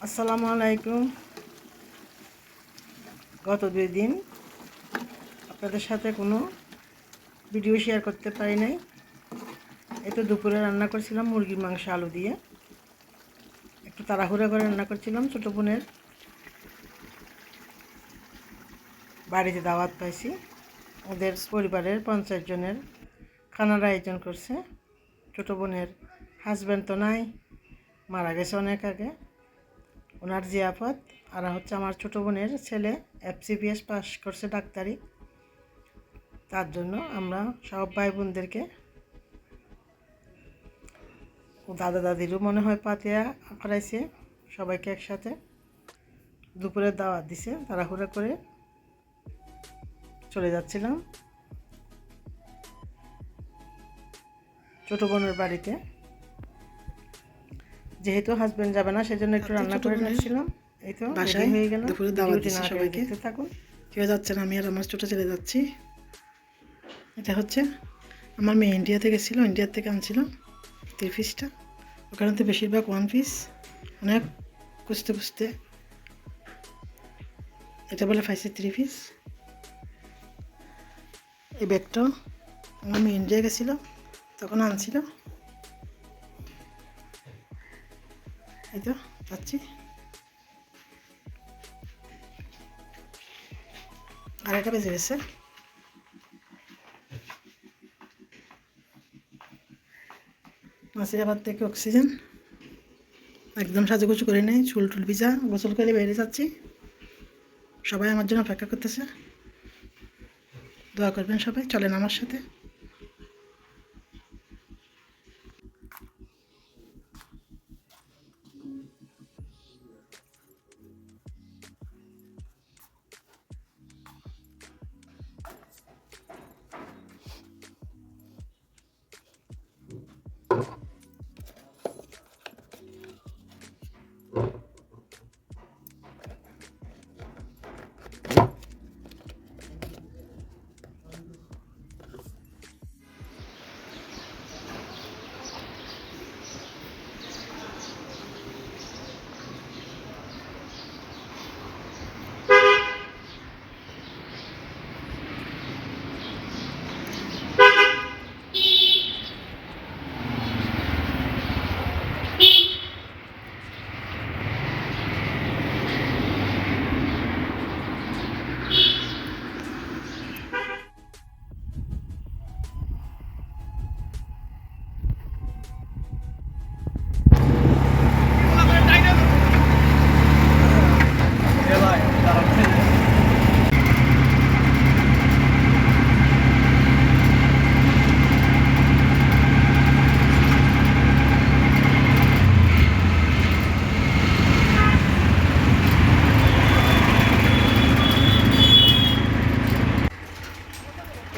আসসালামু আলাইকুম। গত 2 দিন আপনাদের সাথে কোনো ভিডিও শেয়ার করতে পারি নাই। এই তো দুপুরে রান্না করছিলাম মুরগির মাংস আলু দিয়ে, একটু তাড়াহুড়া করে রান্না করছিলাম। ছোটো বোনের বাড়িতে দাওয়াত পাইছি, ওদের পরিবারের 50 জনের খানার আয়োজন করছে। ছোটো বোনের হাজব্যান্ড তো নাই, মারা গেছে অনেক আগে। ওনার জিয়াফত আর হচ্ছে আমার ছোটো বোনের ছেলে FCPS পাস করছে ডাক্তারি, তার জন্য আমরা সব ভাই বোনদেরকে, দাদা দাদিরও মনে হয় পাতিয়া করাইছে, সবাইকে একসাথে দুপুরে দাওয়াত দিছে। তাড়াহুড়া করে চলে যাচ্ছিলাম ছোটো বোনের বাড়িতে, যেহেতু হাজব্যান্ড যাবে না সেজন্য একটু রান্না করে রাখছিলাম। এই তো বাসায় হয়ে গেল। দুপুরে দাওয়াত দিছে সবাইকে, থাকুন। কেউ যাচ্ছেন, আমি আর আমার ছোটো ছেলে যাচ্ছি। এটা হচ্ছে আমার মেয়ে ইন্ডিয়া থেকে ছিল, ইন্ডিয়া থেকে আনছিল 3 পিসটা। ওখানে তো বেশিরভাগ 1 পিস, অনেক খুঁজতে খুঁজতে এটা বলে পাইছি 3 পিস। এই ব্যাগটাও আমার মেয়ে ইন্ডিয়া গেছিল তখন আনছিল। এই তো যাচ্ছি। আর একটা বেজে গেছে। নাসিরাবাদ থেকে অক্সিজেন একদম সাজুগুজু করে নেই, চুল টুল ভিজা, গোসল করে বেরিয়ে যাচ্ছি। সবাই আমার জন্য অপেক্ষা করতেছে, দোয়া করবেন সবাই। চলেন আমার সাথে।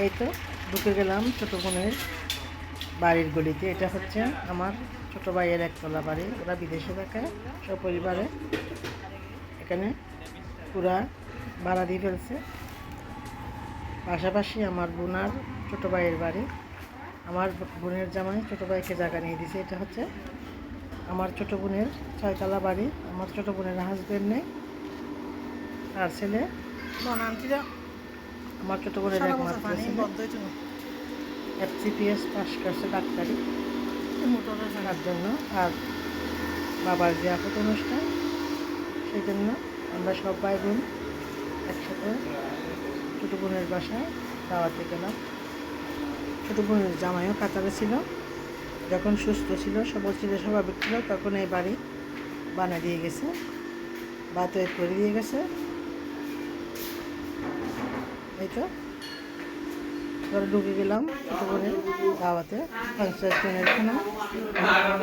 এই তো ঢুকে গেলাম ছোটো বোনের বাড়ির গলিতে। এটা হচ্ছে আমার ছোটো ভাইয়ের একতলা বাড়ি, ওরা বিদেশে থাকে সপরিবারে। এখানে পুরা ভাড়া দিয়ে ফেলছে। পাশাপাশি আমার বোনার ছোটো ভাইয়ের বাড়ি, আমার বোনের জামাই ছোটো ভাইকে জায়গা নিয়ে দিছে। এটা হচ্ছে আমার ছোটো বোনের 6তলা বাড়ি। আমার ছোটো বোনের হাজব্যান্ড নেই, আর ছেলে আমার ছোটো বোনের একমাত্র ছেলে, FCPS পাস করছে ডাক্তারি, তার জন্য। আর বাবার জিয়াফত অনুষ্ঠান, সেই জন্য আমরা সব ভাই বোন একসাথে ছোটো বোনের বাসায় দাওয়াতে গেলাম। ছোটো বোনের জামাইও কাতারে ছিল, যখন সুস্থ ছিল, সবল ছিল, স্বাভাবিক ছিল, তখন এই বাড়ি বানিয়ে দিয়ে গেছে, বাতয়ের করে দিয়ে গেছে। এই তো ঘরে ঢুকে গেলাম ছোটো বোনের দাওয়াতে। 50 জনের খানা।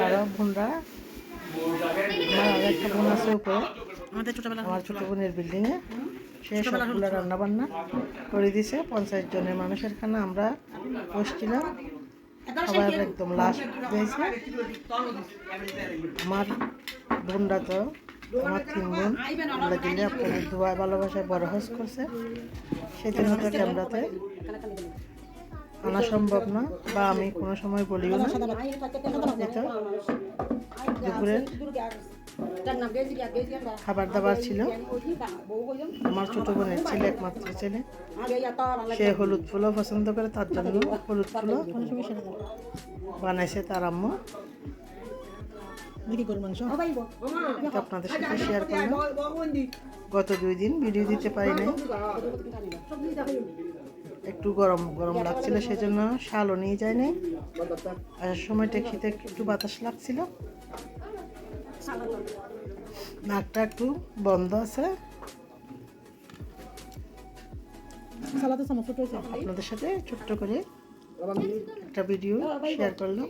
আরও বোনরা, আমার একটা বোন আছে উপরে আমার ছোটো বোনের বিল্ডিংয়ে, সে সবগুলো রান্নাবান্না করে দিছে। 50 জনের মানুষের খানা আমরা বসছিলাম, সবাই একদম লাস্ট দিয়েছে। আমার বোনরা তো, আমার 3 বোন আমরা দিলে আপনাদের দোয়া ভালোবাসায় বড় হজ করছে, সেই জন্য তো ক্যামেরাতে আনা সম্ভব না, বা আমি কোনো সময় বলিও না। দুপুরের খাবার দাবার ছিল। আমার ছোট বোনের ছেলে, একমাত্র ছেলে, সে হলুদ ফুলও পছন্দ করে, তার জন্য হলুদ ফুলও বানাইছে তার আম্মু। এটা আপনাদের সাথে শেয়ার করলাম। গত 2 দিন ভিডিও দিতে পারি নাই, একটু গরম গরম লাগছিল, সেজন্য শালও নিয়ে যায় নাই। আসার সময় ট্যাক্সিতে একটু বাতাস লাগছিল, নাকটা একটু বন্ধ আছে। আপনাদের সাথে ছোট্ট করে একটা ভিডিও শেয়ার করলাম।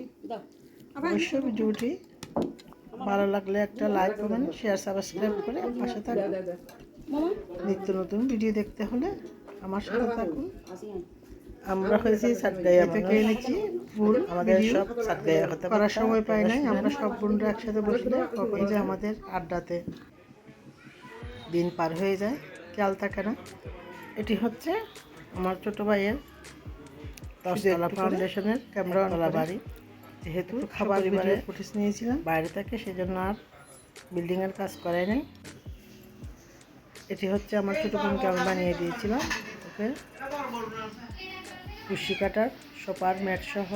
অবশ্যই ভিডিওটি ভালো লাগলে একটা লাইক করবেন, শেয়ার, সাবস্ক্রাইব করে পাশে থাকুন। নিত্য নতুন ভিডিও দেখতে হলে আমার সাথে থাকুন। আমরা হয়েছি সাতগাইয়া থেকে এনেছি ফুল, আমাদের সব সাতগাইয়া হতে করার সময় পাই নাই। আমরা সব বোনরা একসাথে বসলে কখন যে আমাদের আড্ডাতে দিন পার হয়ে যায় খেয়াল থাকে না। এটি হচ্ছে আমার ছোট ভাইয়ের 10তলা ফাউন্ডেশনের ক্যামেরা বাড়ি। যেহেতু খাবার পরিবারের ফুটেজ নিয়েছিলাম বাইরে থেকে, সেজন্য আর বিল্ডিংয়ের কাজ করাই নাই। এটি হচ্ছে আমার ছোটো বোনকে আমি বানিয়ে দিয়েছিলাম। ওকে কুশি কাটার, সোপার, ম্যাট সহ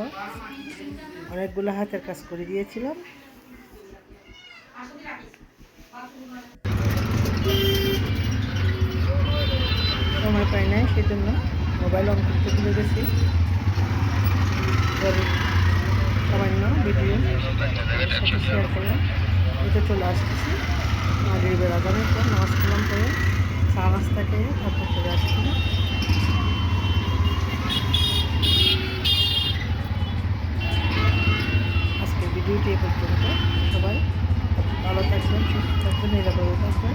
অনেকগুলো হাতের কাজ করে দিয়েছিলাম। সময় পাই নাই, সেজন্য মোবাইল অন করতে ভুলে গেছি। সামান্য ভিডিও সাথে শেয়ার করলাম। এটা চলে আসতেছি মাগরিবের আজানের পর, নামাজ কালাম করে চা নাস্তা খেয়ে তারপর চলে আসছি। আজকের ভিডিওটি এ পর্যন্ত। সবাই ভালো থাকবেন, সুস্থ থাকবেন, নিরাপদে থাকবেন।